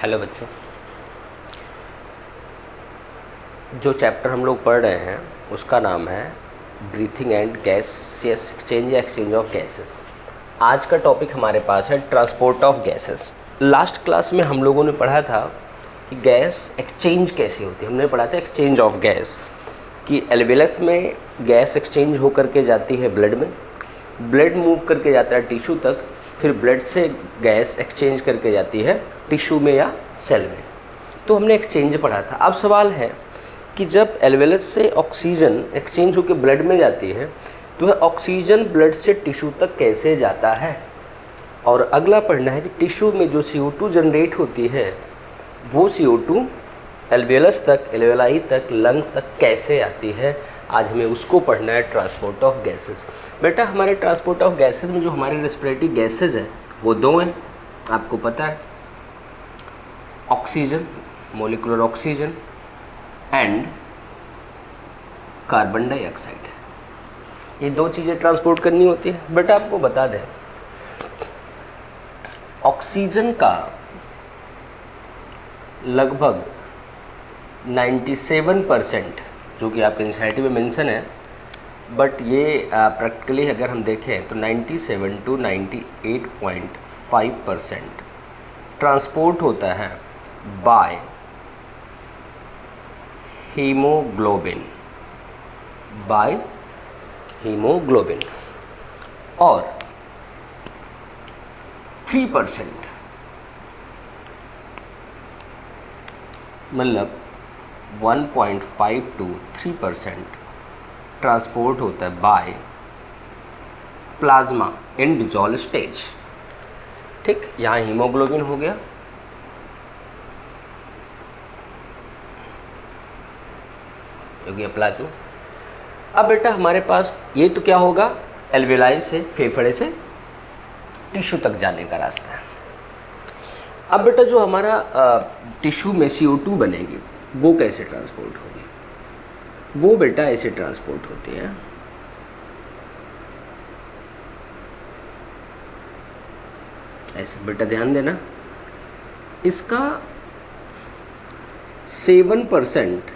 Hello बच्चों, जो chapter हम लोग पढ़ रहे हैं उसका नाम है ब्रीथिंग एंड गैसियस एक्सचेंज या एक्सचेंज ऑफ गैसेस। आज का टॉपिक हमारे पास है transport of gases. Last class में हम लोगों ने पढ़ा था कि गैस एक्सचेंज कैसे होती है। हमने पढ़ा था एक्सचेंज ऑफ गैस कि एल्वेलस में गैस एक्सचेंज होकर के जाती है ब्लड में, ब्लड मूव करके जाता है टिश्यू तक, फिर ब्लड से गैस एक्सचेंज करके जाती है टिश्यू में या सेल में। तो हमने एक्सचेंज पढ़ा था। अब सवाल है कि जब एल्वेलस से ऑक्सीजन एक्सचेंज होकर ब्लड में जाती है तो वह ऑक्सीजन ब्लड से टिश्यू तक कैसे जाता है। और अगला पढ़ना है कि टिश्यू में जो CO2 जनरेट होती है वो CO2 एल्वेलस तक, एल्वेलाई तक, लंग्स तक कैसे आती है। आज हमें उसको पढ़ना है, ट्रांसपोर्ट ऑफ गैसेस। बेटा हमारे ट्रांसपोर्ट ऑफ गैसेस में जो हमारे रेस्पिरेटरी गैसेस हैं वो दो हैं, आपको पता है, oxygen, molecular oxygen and carbon dioxide. ये दो चीज़ें ट्रांसपोर्ट करनी होती है। बेटा आपको बता दें, ऑक्सीजन का लगभग 97%, जो कि आपके एनसीईआरटी में मेंशन है, बट ये प्रैक्टिकली अगर हम देखें तो 97 to 98.5% ट्रांसपोर्ट होता है बाय हीमोग्लोबिन, और 3% मतलब 1.5 to 3% ट्रांसपोर्ट होता है by plasma in dissolve stage. ठीक, यहाँ हीमोग्लोबिन हो गया, हो गया प्लाज्मा। अब बेटा हमारे पास ये तो क्या होगा, एल्वेलाई से, फेफड़े से टिश्यू तक जाने का रास्ता है। अब बेटा जो हमारा टिश्यू में CO2 बनेगी वो कैसे ट्रांसपोर्ट होगी, वो बेटा ऐसे ट्रांसपोर्ट होती है। ऐसे बेटा ध्यान देना, इसका 7%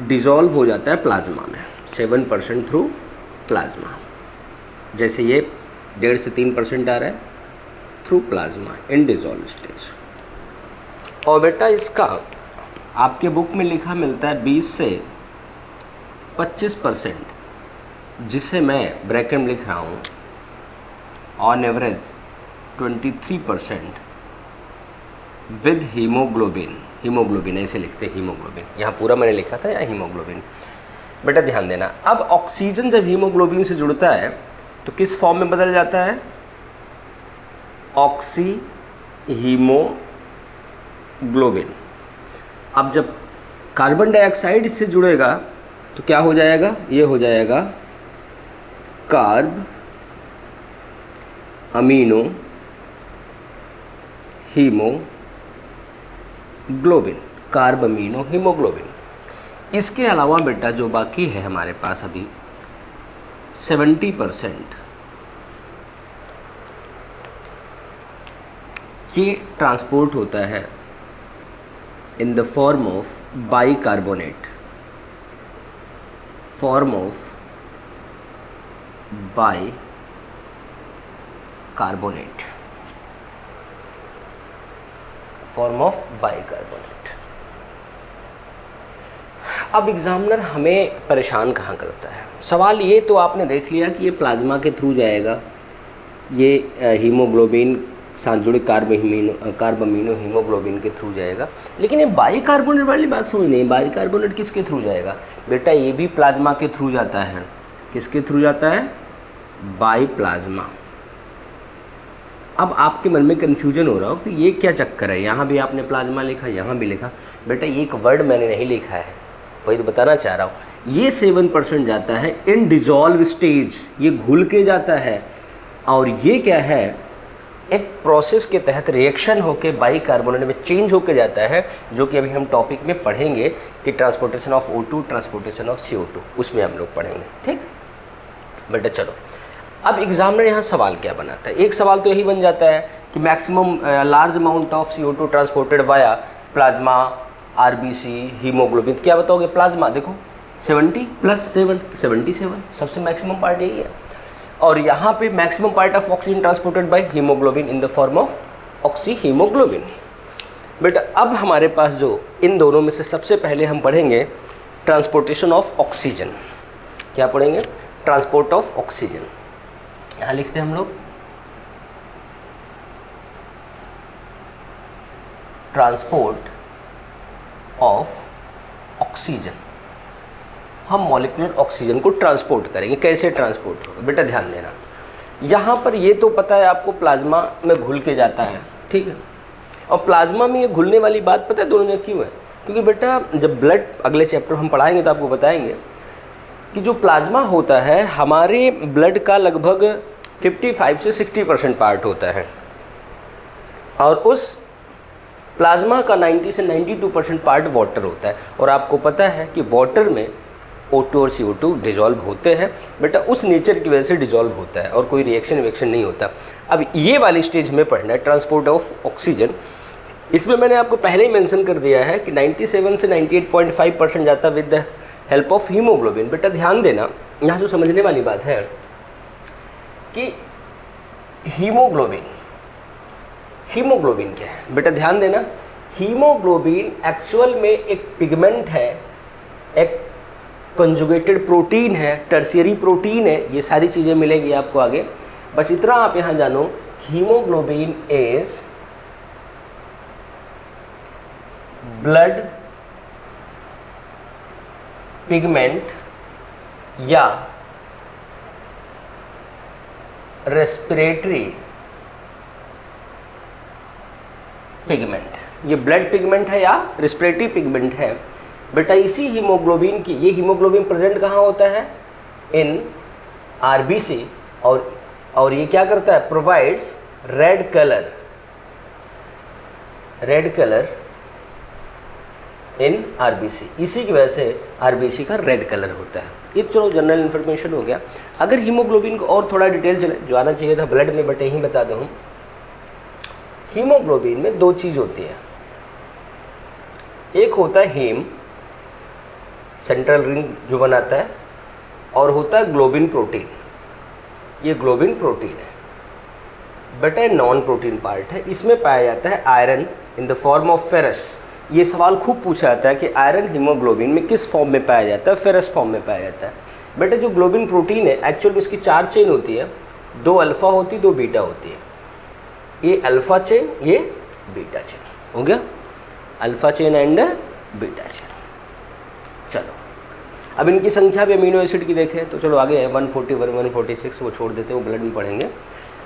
डिजॉल्व हो जाता है प्लाज्मा में, 7% थ्रू प्लाज्मा। जैसे ये 1.5 से 3% आ रहा है थ्रू प्लाज्मा इन डिजॉल्व स्टेज। और बेटा इसका आपके बुक में लिखा मिलता है 20 से 25%, जिसे मैं ब्रैकेट में लिख रहा हूँ ऑन एवरेज 23% विद हीमोग्लोबिन ऐसे लिखते हैं, हीमोग्लोबिन यहाँ पूरा मैंने लिखा था, यहाँ हीमोग्लोबिन। बेटा ध्यान देना, अब ऑक्सीजन जब हीमोग्लोबिन से जुड़ता है तो किस फॉर्म में बदल जाता है, ऑक्सी हीमोग्लोबिन। अब जब कार्बन डाइऑक्साइड इससे जुड़ेगा तो क्या हो जाएगा, ये हो जाएगा carb amino haemoglobin, carb amino haemoglobin. इसके अलावा बेटा जो बाकी है हमारे पास अभी 70% ये ट्रांसपोर्ट होता है in the form of bicarbonate, form of bicarbonate. अब एग्जामिनर हमें परेशान कहाँ करता है, सवाल ये तो आपने देख लिया कि ये प्लाज्मा के थ्रू जाएगा, ये हीमोग्लोबिन साथ जुड़े कार्ब अमीनो हीमोग्लोबिन के थ्रू जाएगा, लेकिन ये बाइकार्बोनेट वाली बात समझ नहीं, बाइकार्बोनेट किसके थ्रू जाएगा। बेटा ये भी प्लाज्मा के थ्रू जाता है। किसके थ्रू जाता है, बाई प्लाज्मा। अब आपके मन में कन्फ्यूजन हो रहा हो कि ये क्या चक्कर है, यहाँ भी आपने प्लाज्मा लिखा, यहाँ भी लिखा। बेटा ये एक वर्ड मैंने नहीं लिखा है, वही तो बताना चाह रहा हूँ। ये 7% जाता है इन डिजॉल्व स्टेज, ये घुल के जाता है, और ये क्या है, एक प्रोसेस के तहत रिएक्शन होकर बाइकार्बोनेट में चेंज होकर जाता है, जो कि अभी हम टॉपिक में पढ़ेंगे कि transportation of O2, transportation of CO2, उसमें हम लोग पढ़ेंगे। ठीक बेटा चलो, अब एग्जामिनर यहाँ सवाल क्या बनाता है, एक सवाल तो यही बन जाता है कि maximum large amount of CO2 transported via plasma, RBC, haemoglobin. क्या बताओगे? प्लाज्मा देखो 70 + 7 77, सबसे मैक्सिमम पार्ट यही है। और यहाँ पे maximum part of oxygen transported by haemoglobin in the form of oxy haemoglobin. बेटा अब हमारे पास जो इन दोनों में से सबसे पहले हम पढ़ेंगे ट्रांसपोर्टेशन ऑफ ऑक्सीजन। क्या पढ़ेंगे? Transport of oxygen. यहाँ लिखते हैं हम लोग ट्रांसपोर्ट ऑफ ऑक्सीजन। हम मॉलिक्यूलर ऑक्सीजन को ट्रांसपोर्ट करेंगे। कैसे ट्रांसपोर्ट होगा? बेटा ध्यान देना, यहाँ पर ये तो पता है आपको प्लाज्मा में घुल के जाता है, ठीक है। और प्लाज्मा में ये घुलने वाली बात पता है दोनों जगह क्यों है? क्योंकि बेटा जब ब्लड, अगले चैप्टर हम पढ़ाएंगे तो आपको बताएंगे कि जो प्लाज्मा होता है हमारे ब्लड का लगभग 55 से 60% पार्ट होता है, और उस प्लाज्मा का 90 से 92% पार्ट वाटर होता है। और आपको पता है कि वाटर में O2 और CO2 डिजॉल्व होते हैं। बेटा उस नेचर की वजह से डिजॉल्व होता है और कोई रिएक्शन नहीं होता। अब ये वाली स्टेज में पढ़ना है ट्रांसपोर्ट ऑफ ऑक्सीजन। इसमें मैंने आपको पहले ही मेंशन कर दिया है कि 97 से 98.5% जाता with the help of haemoglobin. बेटा ध्यान देना, यहाँ जो समझने वाली बात है कि हीमोग्लोबिन क्या है? बेटा ध्यान देना, हीमोग्लोबिन एक्चुअल में एक पिगमेंट है, एक कंजुगेटेड प्रोटीन है, टर्शियरी प्रोटीन है। ये सारी चीज़ें मिलेगी आपको आगे। बस इतना आप यहाँ जानो, हीमोग्लोबिन इज ब्लड पिगमेंट या रेस्पिरेटरी पिगमेंट। ये ब्लड पिगमेंट है या रेस्पिरेटरी पिगमेंट है। बेटा इसी हीमोग्लोबिन की, ये हीमोग्लोबिन प्रेजेंट कहाँ होता है? इन RBC। और ये क्या करता है? प्रोवाइड्स रेड कलर इन RBC। इसी की वजह से RBC का रेड कलर होता है। ये चलो जनरल इन्फॉर्मेशन हो गया। अगर हीमोग्लोबिन को और थोड़ा डिटेल चले, जो आना चाहिए था ब्लड में, बट यहीं बता दूँ, हीमोग्लोबिन में दो चीज़ होती है। एक होता है हीम, सेंट्रल रिंग जो बनाता है, और होता है ग्लोबिन प्रोटीन। ये ग्लोबिन प्रोटीन है बेटा, नॉन प्रोटीन पार्ट है। इसमें पाया जाता है iron in the form of ferrous. ये सवाल खूब पूछा जाता है कि आयरन हीमोग्लोबिन में किस फॉर्म में पाया जाता है? फेरस फॉर्म में पाया जाता है। बेटा जो ग्लोबिन प्रोटीन है एक्चुअल में इसकी 4 चेन होती है, 2 अल्फ़ा होती है, 2 बीटा होती है। ये अल्फ़ा चेन, ये बीटा चेन हो गया, alpha chain and beta chain. चलो अब इनकी संख्या भी अमीनो एसिड की देखें तो चलो आगे है 141, 146, वो छोड़ देते हैं, वो ब्लड में पढ़ेंगे।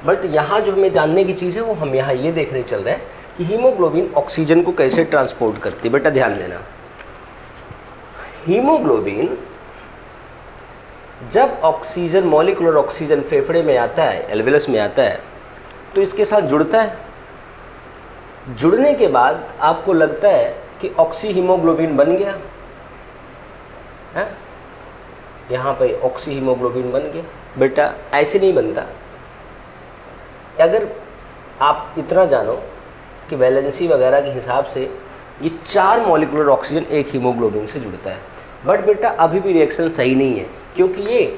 बट यहाँ जो हमें जानने की चीज़ है वो हम यहाँ ये देखने चल रहे हैं कि हीमोग्लोबिन ऑक्सीजन को कैसे ट्रांसपोर्ट करती है। बेटा ध्यान देना, हीमोग्लोबिन जब ऑक्सीजन, मॉलिक्यूलर ऑक्सीजन फेफड़े में आता है, एल्वेलस में आता है, तो इसके साथ जुड़ता है। जुड़ने के बाद आपको लगता है कि ऑक्सी हीमोग्लोबिन बन गया है, यहाँ पे ऑक्सी हीमोग्लोबिन बन गया। बेटा ऐसे नहीं बनता। अगर आप इतना जानो कि वैलेंसी वगैरह के हिसाब से ये 4 मॉलिक्यूलर ऑक्सीजन एक हीमोग्लोबिन से जुड़ता है। बट बेटा अभी भी रिएक्शन सही नहीं है, क्योंकि ये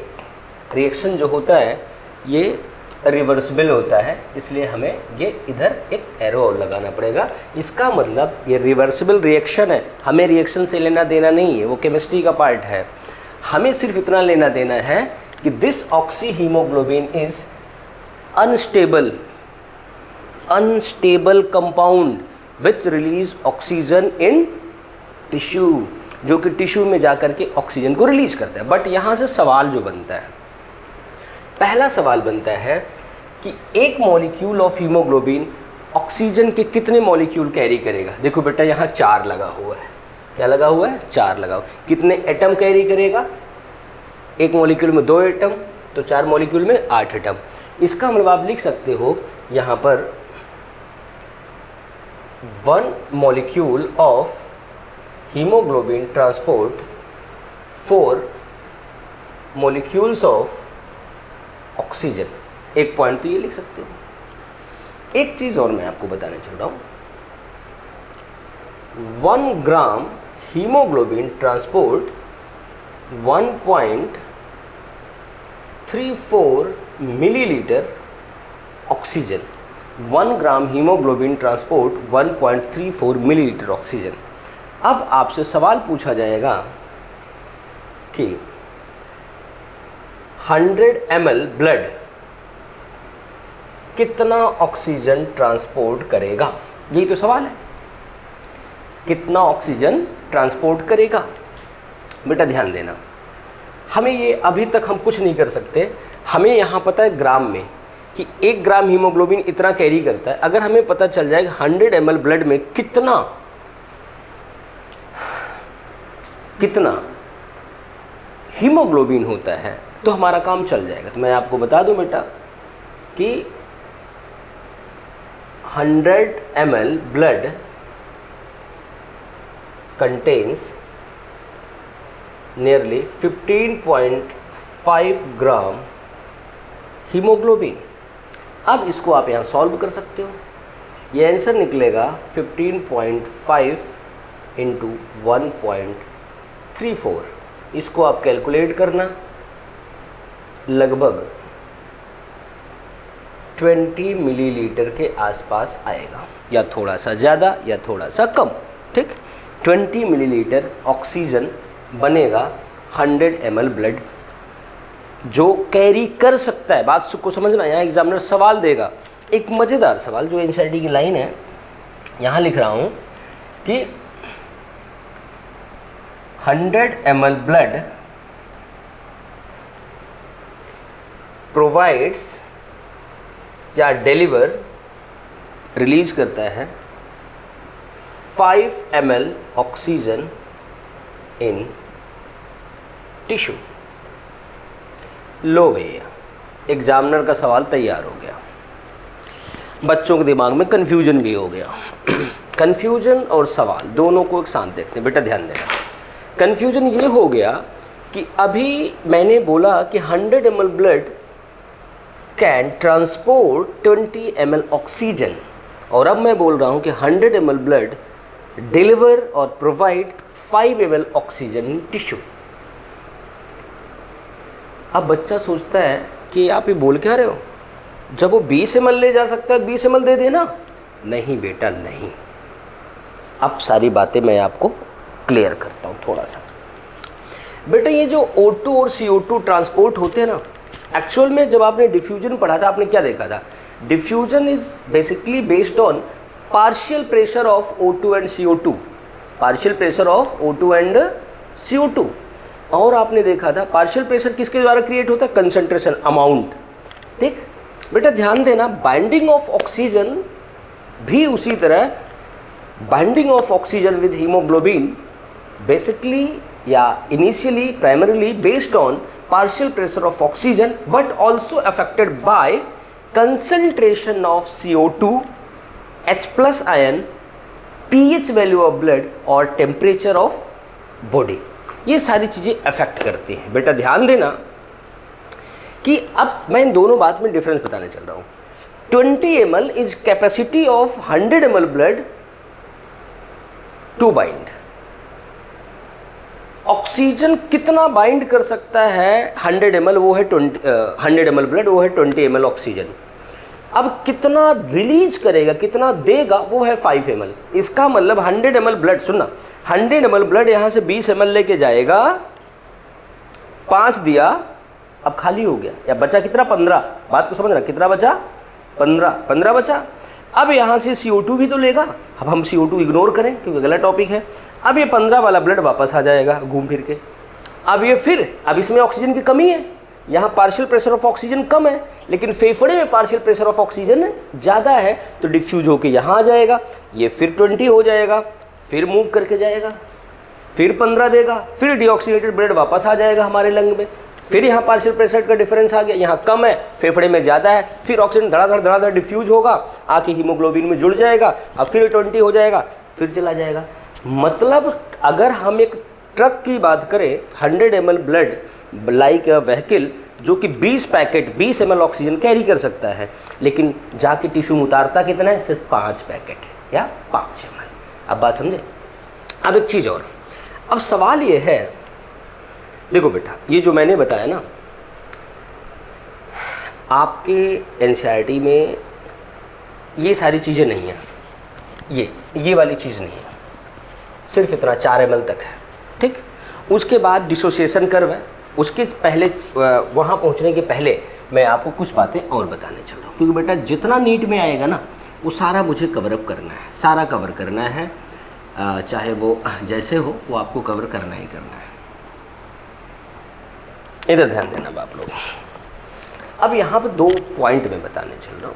रिएक्शन जो होता है ये रिवर्सिबल होता है, इसलिए हमें ये इधर एक एरो और लगाना पड़ेगा। इसका मतलब ये रिवर्सिबल रिएक्शन है, हमें रिएक्शन से लेना देना नहीं है, वो केमिस्ट्री का पार्ट है। हमें सिर्फ इतना लेना देना है कि this oxy haemoglobin is unstable compound which release oxygen in tissue, जो कि टिश्यू में जाकर के ऑक्सीजन को रिलीज करता है। बट यहाँ से सवाल जो बनता है, पहला सवाल बनता है कि एक मॉलिक्यूल ऑफ हीमोग्लोबिन ऑक्सीजन के कितने मॉलिक्यूल कैरी करेगा। देखो बेटा यहाँ 4 लगा हुआ है, क्या लगा हुआ है? 4 लगा हुआ। कितने एटम कैरी करेगा? एक मॉलिक्यूल में 2 एटम, तो 4 मॉलिक्यूल में 8 एटम। इसका मतलब आप लिख सकते हो यहाँ पर 1 molecule of haemoglobin transport 4 molecules of oxygen. एक पॉइंट तो ये लिख सकते हो। एक चीज़ और मैं आपको बताना चाह रहा हूँ, 1 ग्राम हीमोग्लोबिन ट्रांसपोर्ट 1.34 मिलीलीटर ऑक्सीजन। 1 ग्राम हीमोग्लोबिन ट्रांसपोर्ट 1.34 मिलीलीटर ऑक्सीजन। अब आपसे सवाल पूछा जाएगा कि 100 ml ब्लड कितना ऑक्सीजन ट्रांसपोर्ट करेगा, यही तो सवाल है, कितना ऑक्सीजन ट्रांसपोर्ट करेगा। बेटा ध्यान देना, हमें ये अभी तक हम कुछ नहीं कर सकते, हमें यहाँ पता है ग्राम में कि 1 ग्राम हीमोग्लोबिन इतना कैरी करता है। अगर हमें पता चल जाएगा 100 ml ब्लड में कितना हीमोग्लोबिन होता है तो हमारा काम चल जाएगा। तो मैं आपको बता दूं बेटा कि 100 ml blood contains nearly 15.5 ग्राम हीमोग्लोबिन। अब इसको आप यहाँ सॉल्व कर सकते हो, ये आंसर निकलेगा 15.5 इंटू 1.34। इसको आप कैलकुलेट करना, लगभग 20 मिलीलीटर के आसपास आएगा, या थोड़ा सा ज़्यादा या थोड़ा सा कम। ठीक, 20 मिलीलीटर ऑक्सीजन बनेगा 100 ml ब्लड जो कैरी कर सकता है। बात को समझना, यहाँ एग्जामिनर सवाल देगा, एक मज़ेदार सवाल जो एनसीईआरटी की लाइन है, यहाँ लिख रहा हूँ कि 100 ml ब्लड प्रोवाइड्स या डिलीवर रिलीज करता है 5 ml ऑक्सीजन इन टिश्यू। लो भैया, एग्जामिनर का सवाल तैयार हो गया, बच्चों के दिमाग में कन्फ्यूजन भी हो गया। कन्फ्यूजन और सवाल दोनों को एक साथ देखते हैं, बेटा ध्यान देना। कन्फ्यूजन ये हो गया कि अभी मैंने बोला कि 100 ml blood can transport 20 ml oxygen, और अब मैं बोल रहा हूँ कि 100 ml ब्लड डिलीवर और provide 5 ml oxygen in tissue. अब बच्चा सोचता है कि आप ये बोल क्या रहे हो, जब वो 20 ml ले जा सकता है 20 ml दे देना। नहीं बेटा नहीं, अब सारी बातें मैं आपको क्लियर करता हूँ थोड़ा सा। बेटा ये जो O2 और CO2 ट्रांसपोर्ट होते हैं ना, एक्चुअल में जब आपने डिफ्यूजन पढ़ा था आपने क्या देखा था, diffusion is basically based on partial pressure of O2 and CO2, partial pressure of O2 and CO2। और आपने देखा था पार्शियल प्रेशर किसके द्वारा क्रिएट होता है, कंसंट्रेशन अमाउंट। ठीक बेटा ध्यान देना, बाइंडिंग ऑफ ऑक्सीजन भी उसी तरह, binding of oxygen with haemoglobin basically या initially primarily based on partial pressure of oxygen but also affected by concentration of CO2, H plus ion, pH value of blood और temperature of body। ये सारी चीज़ें affect करती हैं। बेटा ध्यान देना कि अब मैं इन दोनों बात में डिफरेंस बताने चल रहा हूँ। 20 ml is capacity of 100 ml blood to bind. Oxygen कितना बाइंड कर सकता है 100 ml, वो है 100 ml ब्लड, वो है 20 ml ऑक्सीजन। अब कितना रिलीज करेगा, कितना देगा, वो है 5 ml। इसका मतलब 100 ml ब्लड, सुनना, 100 ml ब्लड यहाँ से 20 ml लेके जाएगा, 5 दिया, अब खाली हो गया, या बचा कितना, 15। बात को समझना, कितना बचा, 15 बचा। अब यहाँ से CO2 भी तो लेगा, अब हम CO2 इग्नोर करें क्योंकि गलत टॉपिक है। अब ये 15 वाला ब्लड वापस आ जाएगा घूम फिर के। अब ये फिर, अब इसमें ऑक्सीजन की कमी है, यहाँ पार्शियल प्रेशर ऑफ ऑक्सीजन कम है, लेकिन फेफड़े में पार्शियल प्रेशर ऑफ ऑक्सीजन ज़्यादा है, तो डिफ्यूज होके यहाँ आ जाएगा, ये फिर 20 हो जाएगा, फिर मूव करके जाएगा, फिर 15 देगा, फिर डीऑक्सीनेटेड ब्लड वापस आ जाएगा हमारे लंग में, फिर यहाँ पार्शियल प्रेशर का डिफरेंस आ गया, यहाँ कम है, फेफड़े में ज़्यादा है, फिर ऑक्सीजन धड़ाधड़ डिफ्यूज होगा, आके हीमोग्लोबिन में जुड़ जाएगा, अब फिर 20 हो जाएगा, फिर चला जाएगा। मतलब अगर हम एक ट्रक की बात करें, 100 ml blood like a vehicle जो कि 20 पैकेट 20 ml ऑक्सीजन कैरी कर सकता है, लेकिन जाके टिश्यू में उतारता कितना है, सिर्फ 5 पैकेट है या 5 ml। अब बात समझे। अब एक चीज़ और, अब सवाल ये है, देखो बेटा ये जो मैंने बताया ना, आपके एनसीईआरटी में ये सारी चीज़ें नहीं हैं, ये वाली चीज़ नहीं है, सिर्फ इतना 4 ml तक है, ठीक। उसके बाद डिसोसिएशन कर्व है, उसके पहले वहाँ पहुँचने के पहले मैं आपको कुछ बातें और बताने चल रहा हूँ, क्योंकि बेटा जितना नीट में आएगा ना वो सारा मुझे कवरअप करना है, सारा कवर करना है, चाहे वो जैसे हो वो आपको कवर करना ही करना है। इधर ध्यान देना आप लोग। अब यहाँ पे 2 पॉइंट मैं बताने चल रहा हूँ,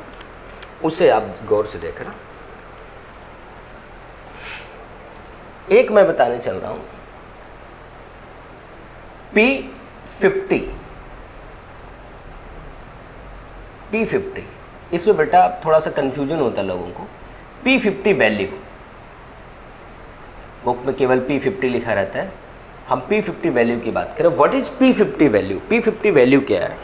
उसे आप गौर से देखना। एक मैं बताने चल रहा हूँ P50। इसमें बेटा थोड़ा सा कंफ्यूजन होता है लोगों को। P50 वैल्यू, बुक में केवल P50 लिखा रहता है, हम P50 वैल्यू की बात करें। What is P50 value? P50 value क्या है?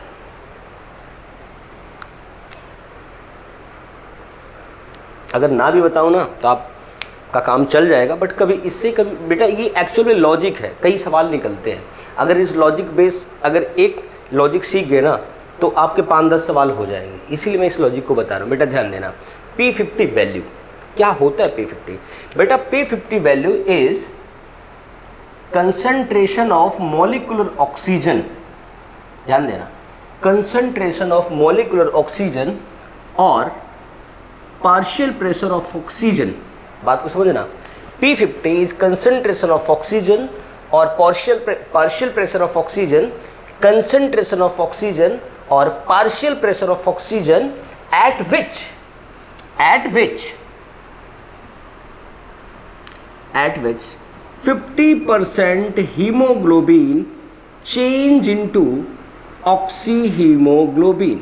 अगर ना भी बताऊं ना तो आपका काम चल जाएगा, बट कभी इससे कभी बेटा ये एक्चुअली लॉजिक है, कई सवाल निकलते हैं। अगर इस लॉजिक बेस अगर एक लॉजिक सीख गए ना तो आपके 5-10 सवाल हो जाएंगे, इसीलिए मैं इस लॉजिक को बता रहा हूँ। बेटा ध्यान देना, P50 वैल्यू क्या होता है? P50 बेटा P50 value is concentration of molecular oxygen, ध्यान देना, कंसंट्रेशन ऑफ मॉलिक्यूलर ऑक्सीजन और पार्शियल प्रेशर ऑफ ऑक्सीजन। बात को समझना, P50 is concentration of oxygen और partial pressure of oxygen, concentration of oxygen और partial pressure of oxygen at which 50% hemoglobin change into oxyhemoglobin,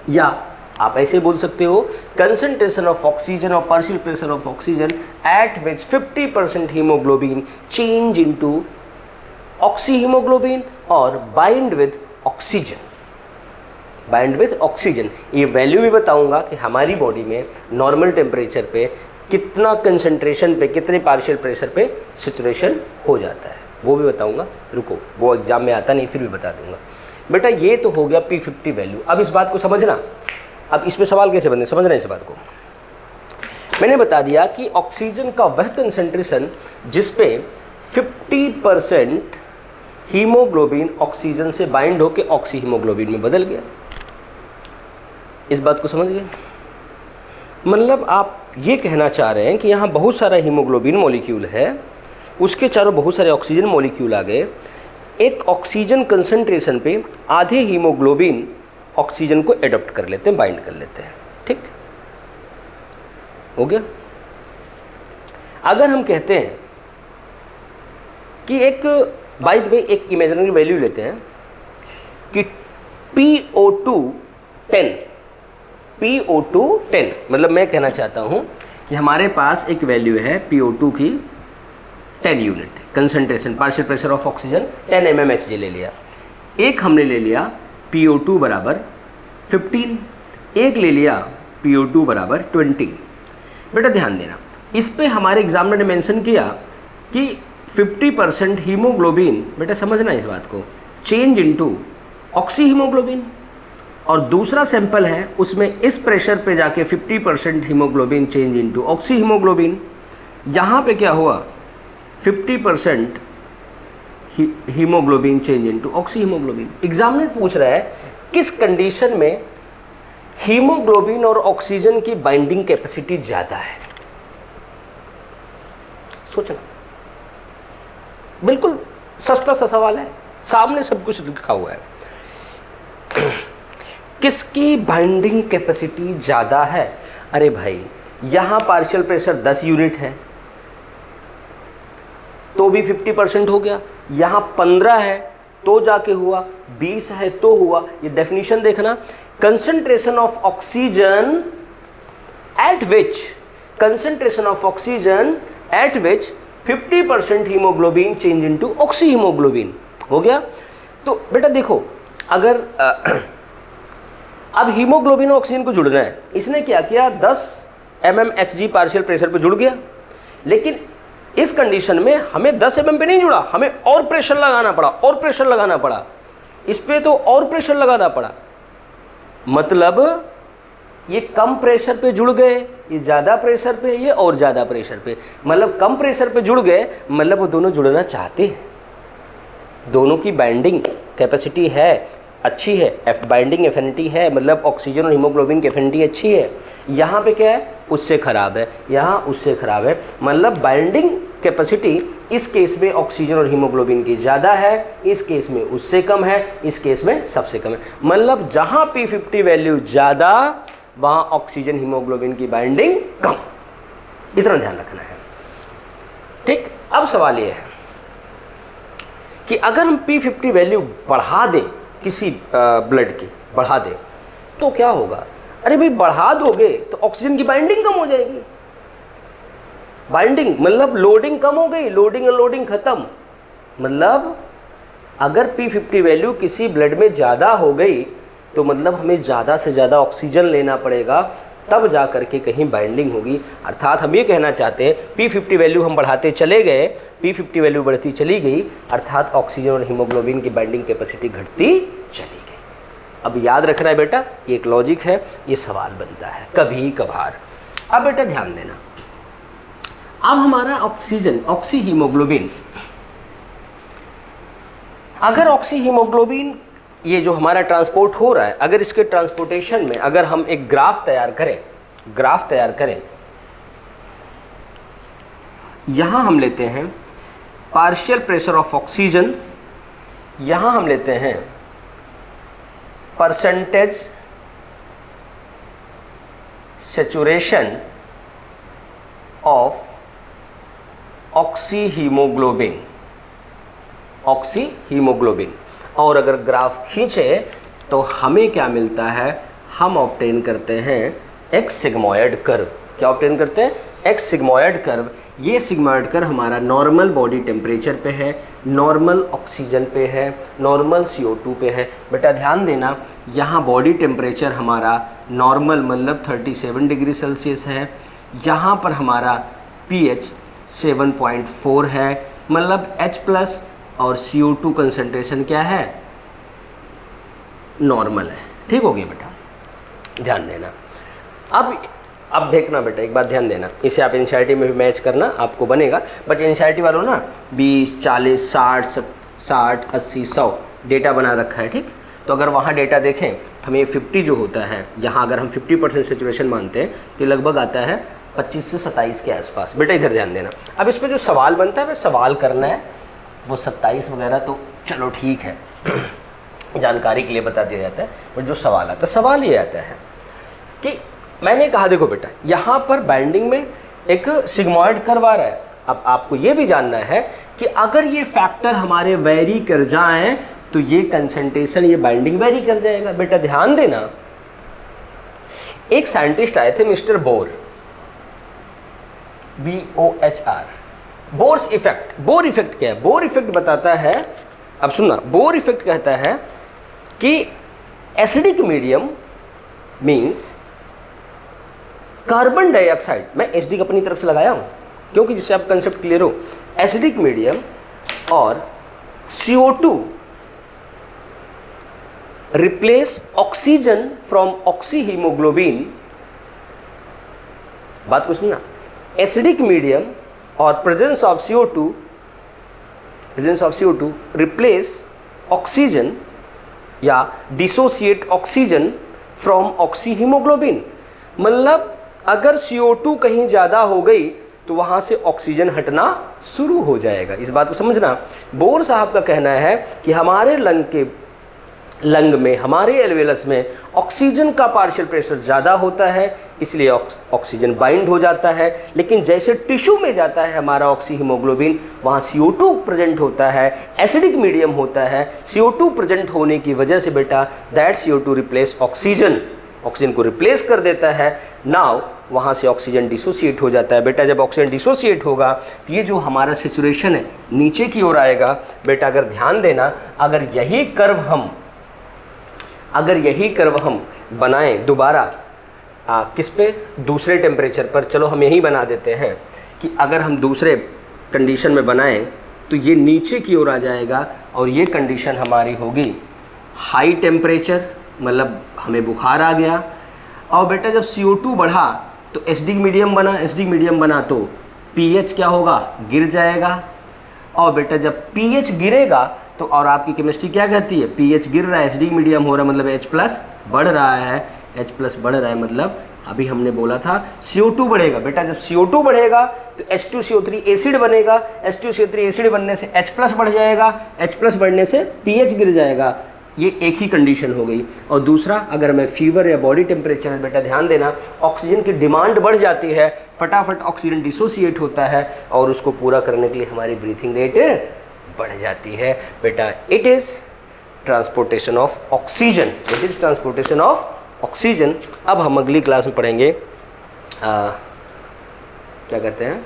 या आप ऐसे बोल सकते हो कंसंट्रेशन ऑफ ऑक्सीजन और partial pressure of oxygen eight which 50% haemoglobin change into oxyhaemoglobin और बाइंड विद ऑक्सीजन। ये वैल्यू भी बताऊंगा कि हमारी बॉडी में नॉर्मल टेम्परेचर पे कितना कंसंट्रेशन पे, कितने पार्शियल प्रेशर पे सिचुएशन हो जाता है, वो भी बताऊंगा। रुको, वो एग्जाम में आता नहीं, फिर भी बता दूंगा। बेटा ये तो हो गया P50 वैल्यू। अब इस बात को समझना, अब इसमें सवाल कैसे बनते, समझना इस बात को। मैंने बता दिया कि ऑक्सीजन का वह कंसंट्रेशन जिस पे 50% हीमोग्लोबिन ऑक्सीजन से बाइंड होकर ऑक्सीहीमोग्लोबिन में बदल गया। इस बात को समझ गए? मतलब आप ये कहना चाह रहे हैं कि यहाँ बहुत सारा हीमोग्लोबिन मॉलिक्यूल है, उसके चारों बहुत सारे ऑक्सीजन मॉलिक्यूल आ गए, एक ऑक्सीजन कंसंट्रेशन पे आधे हीमोग्लोबिन ऑक्सीजन को एडॉप्ट कर लेते हैं, बाइंड कर लेते हैं, ठीक हो गया। अगर हम कहते हैं कि एक बाय द वे एक इमेजिनरी वैल्यू लेते हैं कि PO2 10, मतलब मैं कहना चाहता हूं कि हमारे पास एक वैल्यू है PO2 की 10 unit concentration, partial pressure of oxygen 10 mmHg ले लिया। एक हमने ले लिया PO2 बराबर 15, एक ले लिया PO2 बराबर 20। बेटा ध्यान देना, इस पे हमारे एग्जामिनर ने मेंशन किया कि 50% हीमोग्लोबिन, बेटा समझना इस बात को, चेंज इनटू ऑक्सीहीमोग्लोबिन, और दूसरा सैंपल है उसमें इस प्रेशर पे जाके 50% हीमोग्लोबिन चेंज इनटू ऑक्सीहीमोग्लोबिन। यहाँ पे क्या हुआ, 50% haemoglobin change into oxyhaemoglobin. Examiner पूछ रहा है किस कंडीशन में हीमोग्लोबिन और ऑक्सीजन की बाइंडिंग कैपेसिटी ज़्यादा है। सोचना, बिल्कुल सस्ता सा सवाल है, सामने सब कुछ लिखा हुआ है। किसकी बाइंडिंग कैपेसिटी ज़्यादा है? अरे भाई यहाँ पार्शियल प्रेशर 10 यूनिट है तो भी 50% हो गया, यहाँ 15 है तो जाके हुआ, 20 है तो हुआ। ये डेफिनेशन देखना, concentration of oxygen eight which 50% haemoglobin change into oxy haemoglobin. हो गया। तो बेटा देखो, अगर अब हीमोग्लोबिन और ऑक्सीजन को जुड़ना है, इसने क्या किया, 10 mmHg पार्शियल प्रेशर पे जुड़ गया, लेकिन इस कंडीशन में हमें 10 mm पे नहीं जुड़ा, हमें और प्रेशर लगाना पड़ा, और प्रेशर लगाना पड़ा, इस पे तो और प्रेशर लगाना पड़ा, मतलब ये कम प्रेशर पे जुड़ गए, ये ज़्यादा प्रेशर पे, ये और ज़्यादा प्रेशर पे, मतलब कम प्रेशर पे जुड़ गए, मतलब वो दोनों जुड़ना चाहते हैं, दोनों की बाइंडिंग कैपेसिटी है, अच्छी है, बाइंडिंग एफिनिटी है, मतलब ऑक्सीजन और हीमोग्लोबिन की एफिनिटी अच्छी है। यहाँ पे क्या है, उससे ख़राब है, यहाँ उससे ख़राब है, मतलब बाइंडिंग कैपेसिटी इस केस में ऑक्सीजन और हीमोग्लोबिन की ज़्यादा है, इस केस में उससे कम है, इस केस में सबसे कम है, मतलब जहाँ P50 वैल्यू ज़्यादा वहाँ ऑक्सीजन हीमोग्लोबिन की बाइंडिंग कम। इतना ध्यान रखना है, ठीक। अब सवाल ये है कि अगर हम P50 वैल्यू बढ़ा दें, किसी ब्लड की बढ़ा दें, तो क्या होगा। अरे भाई, बढ़ा दोगे तो ऑक्सीजन की बाइंडिंग कम हो जाएगी, बाइंडिंग मतलब लोडिंग कम हो गई, लोडिंग और लोडिंग खत्म, मतलब अगर P50 वैल्यू किसी ब्लड में ज़्यादा हो गई तो मतलब हमें ज़्यादा से ज़्यादा ऑक्सीजन लेना पड़ेगा, तब जा कर के कहीं बाइंडिंग होगी। अर्थात हम ये कहना चाहते हैं P50 वैल्यू हम बढ़ाते चले गए, P50 वैल्यू बढ़ती चली गई, अर्थात ऑक्सीजन और हीमोग्लोबिन की बाइंडिंग कैपेसिटी घटती चली गई। अब याद रखना है बेटा, ये एक लॉजिक है, ये सवाल बनता है कभी कभार। अब बेटा ध्यान देना, अब हमारा ऑक्सीजन, ऑक्सी हीमोग्लोबिन, अगर ऑक्सी हीमोग्लोबिन ये जो हमारा ट्रांसपोर्ट हो रहा है, अगर इसके ट्रांसपोर्टेशन में अगर हम एक ग्राफ तैयार करें, यहां हम लेते हैं पार्शियल प्रेशर ऑफ ऑक्सीजन, यहां हम लेते हैं percentage saturation of oxy haemoglobin, और अगर ग्राफ खींचे तो हमें क्या मिलता है, हम ऑब्टेन करते हैं एक्स सिग्मॉयड कर्व। क्या ऑब्टेन करते हैं, एक्स सिग्मॉयड कर्व। ये सिग्मॉयड कर्व हमारा नॉर्मल बॉडी टेम्परेचर पे है, नॉर्मल ऑक्सीजन पे है, नॉर्मल CO2 पे है। बेटा ध्यान देना, यहाँ बॉडी टेम्परेचर हमारा नॉर्मल मतलब 37 डिग्री सेल्सियस है, यहाँ पर हमारा pH 7.4 है, मतलब H+ और CO2 कंसंट्रेशन क्या है, नॉर्मल है। ठीक हो गया बेटा, ध्यान देना। अब देखना बेटा, एक बात ध्यान देना, इसे आप एनसीईआरटी में भी मैच करना, आपको बनेगा, बट एनसीईआरटी वालों ना 20, 40, 60, 80, 100 डेटा बना रखा है, ठीक। तो अगर वहाँ डेटा देखें तो हमें 50 जो होता है, यहाँ अगर हम 50% सेचुरेशन मानते हैं तो लगभग आता है 25 से 27 के आसपास। बेटा इधर ध्यान देना, अब इस पर जो सवाल बनता है वह सवाल करना है, वो 27 वगैरह तो चलो ठीक है जानकारी के लिए बता दिया जाता है, पर जो सवाल आता है, सवाल ये आता है कि मैंने कहा देखो बेटा, यहाँ पर बाइंडिंग में एक सिग्मॉयड कर्व आ रहा है। अब आपको ये भी जानना है कि अगर ये फैक्टर हमारे वेरी कर जाएं तो ये कंसंट्रेशन, ये बाइंडिंग वेरी कर जाएगा। बेटा ध्यान देना, एक साइंटिस्ट आए थे mister bore, BOHR, Bohr's effect. Bohr effect क्या है, बोर इफेक्ट बताता है, अब सुनना, बोर इफेक्ट कहता है कि acidic medium means carbon dioxide, मैं एसिडिक अपनी तरफ से लगाया हूं क्योंकि जिससे आप कंसेप्ट क्लियर हो, एसिडिक मीडियम और CO2 replace oxygen from oxy haemoglobin. बात को सुनना, एसिडिक मीडियम और presence of CO2 replace oxygen या dissociate oxygen from oxy haemoglobin. मतलब अगर CO2 कहीं ज़्यादा हो गई तो वहाँ से ऑक्सीजन हटना शुरू हो जाएगा। इस बात को समझना। बोर साहब का कहना है कि हमारे लंग में, हमारे एल्वेलस में ऑक्सीजन का पार्शियल प्रेशर ज़्यादा होता है, इसलिए ऑक्सीजन बाइंड हो जाता है, लेकिन जैसे टिश्यू में जाता है हमारा ऑक्सी हीमोग्लोबिन, वहाँ CO2 प्रेजेंट होता है, एसिडिक मीडियम होता है। CO2 प्रेजेंट होने की वजह से बेटा दैट CO2 रिप्लेस ऑक्सीजन को रिप्लेस कर देता है। नाउ वहाँ से ऑक्सीजन डिसोसिएट हो जाता है। बेटा जब ऑक्सीजन डिसोसिएट होगा तो ये जो हमारा सिचुएशन है नीचे की ओर आएगा। बेटा अगर ध्यान देना, अगर यही कर्व हम बनाएं दोबारा किस पे, दूसरे टेम्परेचर पर, चलो हम यही बना देते हैं कि अगर हम दूसरे कंडीशन में बनाएं तो ये नीचे की ओर आ जाएगा और ये कंडीशन हमारी होगी हाई टेम्परेचर, मतलब हमें बुखार आ गया। और बेटा जब CO2 बढ़ा तो एसिडिक मीडियम बना, एसिडिक मीडियम बना तो pH क्या होगा, गिर जाएगा। और बेटा जब pH गिरेगा तो, और आपकी केमिस्ट्री क्या कहती है, pH गिर रहा है, एसिडिक मीडियम हो रहा है, मतलब H+ बढ़ रहा है, H+ बढ़ रहा है, मतलब अभी हमने बोला था CO2 बढ़ेगा। बेटा जब CO2 बढ़ेगा तो H2CO3 एसिड बनेगा, H2CO3 एसिड बनने से H+ बढ़ जाएगा, H+ बढ़ने से pH गिर जाएगा। ये एक ही कंडीशन हो गई। और दूसरा, अगर मैं फीवर या बॉडी टेम्परेचर है, बेटा ध्यान देना, ऑक्सीजन की डिमांड बढ़ जाती है, फटाफट ऑक्सीजन डिसोसिएट होता है और उसको पूरा करने के लिए हमारी ब्रीथिंग रेट बढ़ जाती है। बेटा it is transportation of oxygen, it is transportation of oxygen. अब हम अगली क्लास में पढ़ेंगे क्या कहते हैं,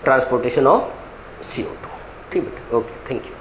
ट्रांसपोर्टेशन ऑफ CO2। ठीक है बेटा, ओके, थैंक यू।